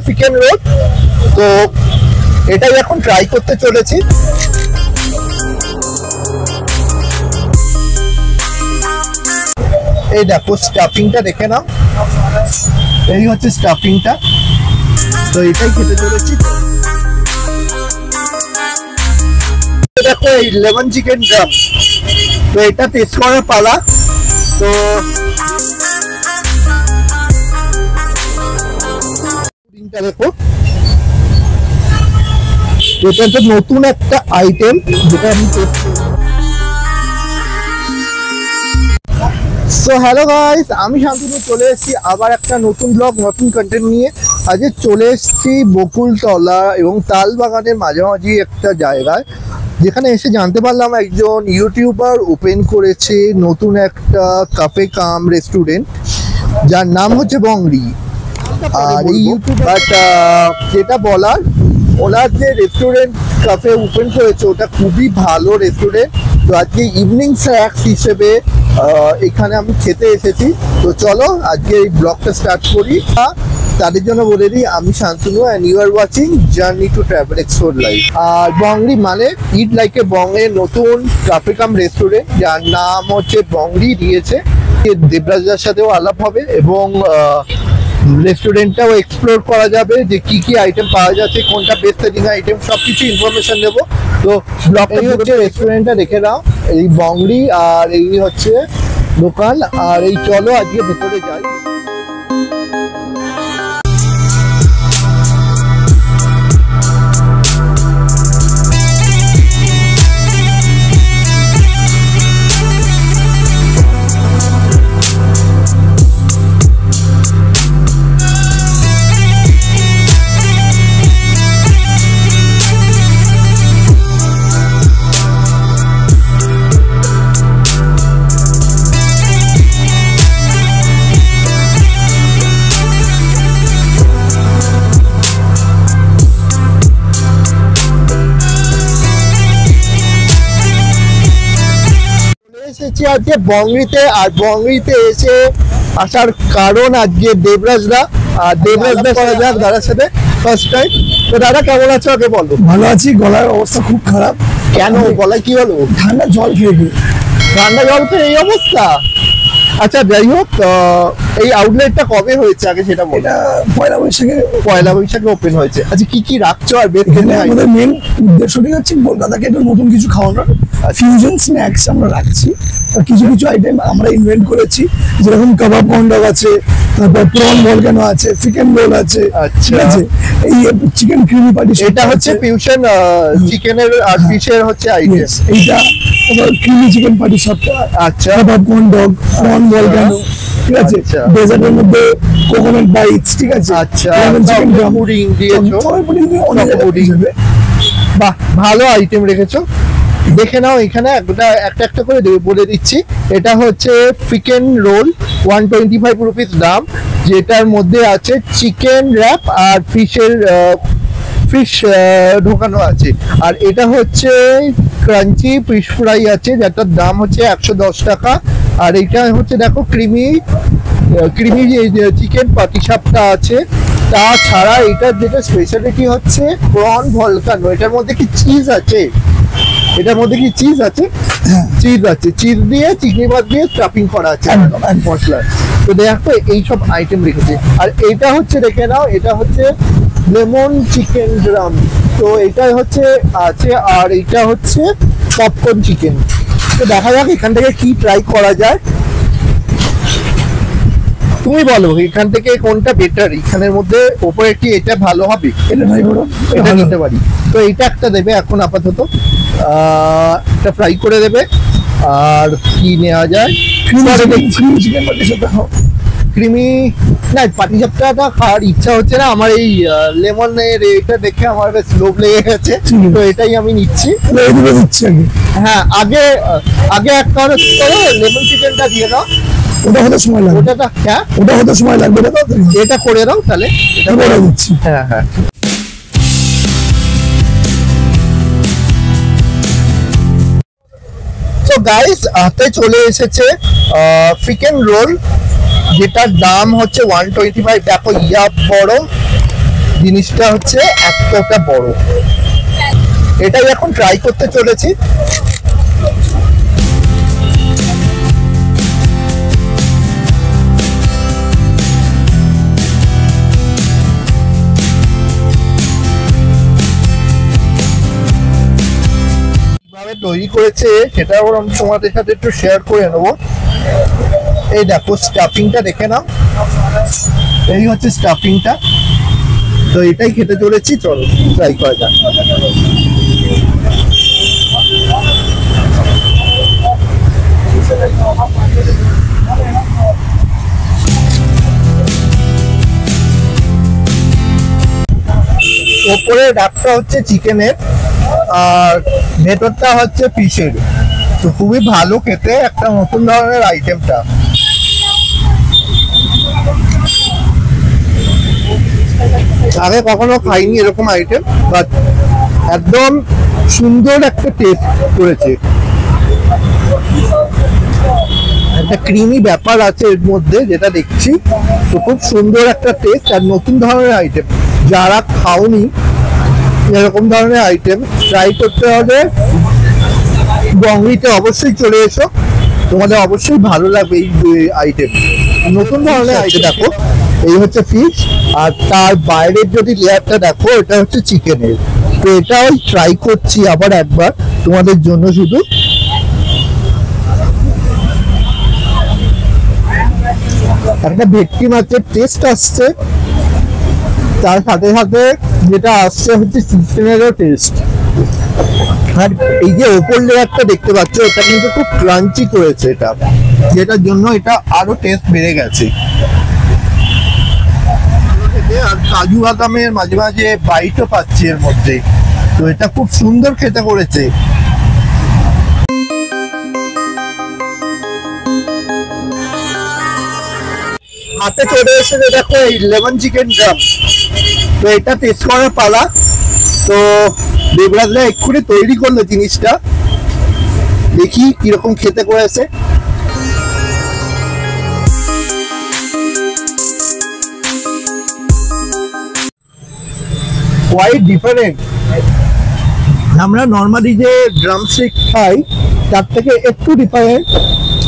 Chicken roll, তো এটাই এখন ট্রাই করতে চলেছি। এই দেখো স্টাফিংটা দেখে নাও, এই হচ্ছে স্টাফিংটা, তো এটাই খেতে চলেছি। দেখো এই লেমন চিকেন ড্রাম, তো এটা টেস্ট করার পালা। তো দেখো এটা তো নতুন একটা আইটেম যেটা আমি সো হ্যালো গাইস, আমি শান্তনু চলে এসেছি আবার একটা নতুন ব্লগ নতুন কন্টেন্ট নিয়ে। আজকে চলে এসেছি বকুলতলা এবং তালবাগানের মাঝামাঝি একটা জায়গায়, যেখানে এসে জানতে পারলাম একজন ইউটিউবার ওপেন করেছে নতুন একটা কাফে কাম রেস্টুরেন্ট, যার নাম হচ্ছে বংরি। আর এই ইউটিউবার যেটা বলার, ওনার যে রেস্টুরেন্ট কাফে ওপেন করেছে ওটা খুবই ভালো রেস্টুরেন্ট। তো আজকে ইভিনিং স্ন্যাক্স হিসেবে এখানে আমি খেতে এসেছি। তো চলো আজকে এই ব্লগটা স্টার্ট করি। তাদের জন্য বলে দিই, আমি Shantanu and you are watching journey to travel explore life. আর বংরি মানে ইট লাইক এ বং এর নতুন কাফে কাম রেস্টুরেন্ট, যার নাম হচ্ছে বংরি দিয়েছে। দেবরাজদার সাথেও আলাপ হবে এবং রেস্টুরেন্টটাও এক্সপ্লোর করা যাবে, যে কি কি আইটেম পাওয়া যাচ্ছে, কোনটা বেস্ট সেলিং আইটেম, সবকিছু ইনফরমেশন দেবো। তো ব্লগটা হচ্ছে রেস্টুরেন্টটা দেখে নাও, এই বংরি, আর এই হচ্ছে দোকান। আর এই চলো আজকে ভেতরে যাই। এসেছি আজকে বংরিতে, আর বংরিতে এসে আসার কারণ আজকে দেবরাজদা, আর দেবরাজদা করা যাক দাদার সাথে ফার্স্ট টাইম। তো দাদা কেমন আছো আগে বলো। ভালো আছি, গলার অবস্থা খুব খারাপ। কেন, গলায় কি হলো? ঠান্ডা জল খেয়ে ঠান্ডা জল খেয়ে এই অবস্থা? আচ্ছা যাই হোক, এই আউটলেটটা কবে হয়েছে আগে সেটা বলো। পয়লা বৈশাখে ওপেন হয়েছে। আচ্ছা কি কি রাখছো? আর আমাদের মেন উদ্দেশ্যটাই হচ্ছে কলকাতাকে একটু নতুন কিছু খাওয়ানোর, ফিউশন স্ন্যাক্স আমরা রাখছি। কিছু কিছু আইটেম আমরা ইনভেন্ট করেছি, যেরকম কাবাব কর্নডগ আছে, তারপর প্রন ভলকানো আছে, চিকেন রোল আছে। আচ্ছা, এই চিকেন ক্রিমি পার্টি, এটা হচ্ছে ফিউশন চিকেনের আর ফিশের হচ্ছে আইটেম। এইটা আবার ক্রিমি চিকেন পার্টি সবটা। আচ্ছা, কাবাব কর্নডগ, প্রন ভলকানো, ঠিক আছে, ডেজার্টের মধ্যে কোকোনাট বাইটস, ঠিক আছে। আচ্ছা, চিকেন পুডিং দিয়েছো, অনেক পুডিং। বাহ, ভালো আইটেম রেখেছো। দেখে নাও, এখানে একটা একটা করে বলে দিচ্ছি। এটা হচ্ছে চিকেন রোল, 125 রুপিস দাম, যেটার মধ্যে আছে চিকেন র্যাপ আর ফিশ ঢোকানো আছে। আর এটা হচ্ছে ক্রাঞ্চি ফিশ ফ্রাই আছে, যেটার দাম হচ্ছে 110 টাকা। আর এটা হচ্ছে দেখো ক্রিমি চিকেন পাটিসাপটা আছে। তাছাড়া এটার যেটা স্পেশালিটি হচ্ছে প্রন ভলকানো। এটার মধ্যে কি চিজ আছে? এটার মধ্যে কি চিজ আছে? চিজ আছে, চিজ দিয়ে চিংড়ি মাছ দিয়ে স্টাফিং করা আছে মশলা। তো দেখো এইসব আইটেম রেখেছে। আর এটা হচ্ছে দেখে নাও, এটা হচ্ছে লেমন চিকেন ড্রাম, তো এটা হচ্ছে আছে। আর এটা হচ্ছে পপকর্ন চিকেন। তো দেখা যাক এখান থেকে কি ট্রাই করা যায়। তুমি বলো এখান থেকে কোনটা বেটার, এখানের মধ্যে ওপরে কি এটা ভালো হবে? এটা ট্রাই করো, এটা নিতে পারি। তো এইটা একটা দেবে এখন আপাতত, একটা ফ্রাই করে দেবে। আর কি নেওয়া যায়? ক্রিমি না, পাটিসাপটাটা খাওয়ার ইচ্ছা হচ্ছে না আমার, এই লেমনের এটা দেখে আমার বেশ লোভ লেগে গেছে, তো এটাই আমি নিচ্ছি। হ্যাঁ, আগে আগে একটা লেমন চিকেনটা দিয়ে দাও, ওটা হতে সময় লাগবে। ওটা হ্যাঁ, ওটা হতে সময় লাগবে, এটা করে দাও তাহলে, এটা করে দিচ্ছি। হ্যাঁ হ্যাঁ। তো গাইস, হাতে চলে এসেছে চিকেন রোল, যেটার দাম হচ্ছে 125। দেখো ইয়া বড় জিনিসটা, হচ্ছে এতটা বড়। এটাই এখন ট্রাই করতে চলেছি। কিভাবে তৈরি করেছে সেটা আমি তোমাদের সাথে একটু শেয়ার করে নেবো। এই দেখো স্টাফিংটা দেখে নাও, এই হচ্ছে স্টাফিংটা। তো এটাই খেতে চলেছি, চলো ট্রাই করা যাক। ওপরে ডাকটা হচ্ছে চিকেনের আর ভেতরটা হচ্ছে ফিশের। তো খুবই ভালো খেতে, একটা নতুন ধরনের আইটেমটা। আগে কখনো খাইনি এরকম আইটেম, বাট একদম সুন্দর একটা টেস্ট করেছে। একটা ক্রিমি ব্যাপার আছে এর মধ্যে যেটা দেখছি, তো খুব সুন্দর একটা টেস্ট আর নতুন ধরনের আইটেম। যারা খাওনি এরকম ধরনের আইটেম, ট্রাই করতে হবে। বঙ্গিতে অবশ্যই চলে এসো, তোমাদের অবশ্যই ভালো লাগবে এই আইটেম, নতুন ধরনের আইটেম। দেখো এই হচ্ছে ফিশ, আর তার বাইরের যদি লেয়ারটা দেখো, এটা হচ্ছে চিকেনের। তো এটাও ট্রাই করছি আবার একবার তোমাদের জন্য শুধু। একটা ভেটকি মাছের টেস্ট আসছে, তার সাথে সাথে যেটা আসছে হচ্ছে চিকেনেরও টেস্ট। আর এই যে ওপর লেয়ারটা দেখতে পাচ্ছ, এটা কিন্তু খুব ক্রাঞ্চি করেছে এটা, যেটার জন্য এটা আরো টেস্ট বেড়ে গেছে। আর কাজু বাদামের মাঝে মাঝে বাইটও পাচ্ছি এর মধ্যে, তো এটা খুব সুন্দর খেতে করেছে। হাতে চলে এসেছে দেখো এই লেমন চিকেন ড্রাম। তো এটা টেস্ট করার পালা। তো দেবরাজরা এক্ষুনি তৈরি করলো জিনিসটা, দেখি কিরকম খেতে করেছে। Quite different. আমরা নর্মালি যে ড্রামস্টিক খাই তার থেকে একটু ডিফারেন্ট।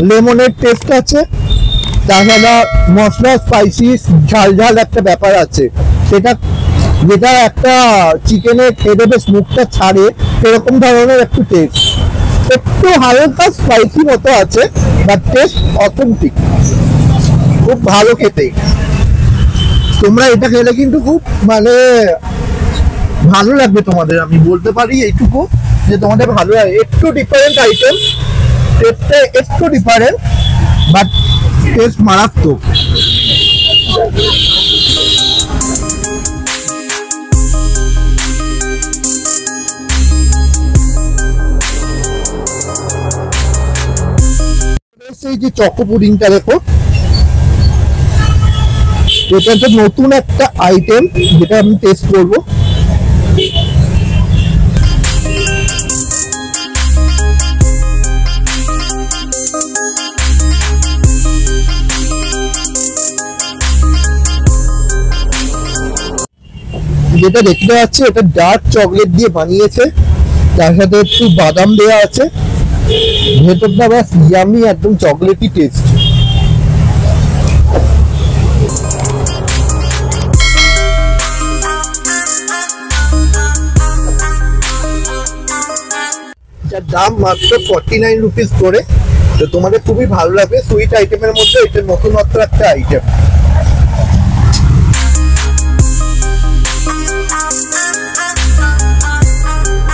লেমনের টেস্ট আছে, তাছাড়া মশলা স্পাইসি ঝাল ঝাল একটা ব্যাপার আছে, সেটা যেটা একটা চিকেনের খেতে বেশ মুখটা ছাড়ে এরকম ধরনের একটু টেস্ট। একটু হালকা স্পাইসি মতো আছে, বাট টেস্ট অথেন্টিক, খুব ভালো খেতে। তোমরা এটা খেলে কিন্তু খুব মানে ভালো লাগবে তোমাদের, আমি বলতে পারি এইটুকু যে তোমাদের ভালো লাগে। একটু ডিফারেন্ট আইটেম, টেস্টটা একটু ডিফারেন্ট, বাট টেস্ট মারাত্মক। এই যে চকো পুডিংটা দেখো, এটা তো নতুন একটা আইটেম যেটা আমি টেস্ট করবো। যেটা দেখতে পাচ্ছি এটা ডার্ক চকলেট দিয়ে বানিয়েছে, তার সাথে একটু বাদাম দেওয়া আছে, ভেতরটা ব্যাস ইয়ামি, একদম চকলেটি টেস্ট। যার দাম মাত্র 49 রুপিস করে। তো তোমাদের খুবই ভালো লাগবে, সুইট আইটেমের মধ্যে এটা নতুনত্ব একটা আইটেম।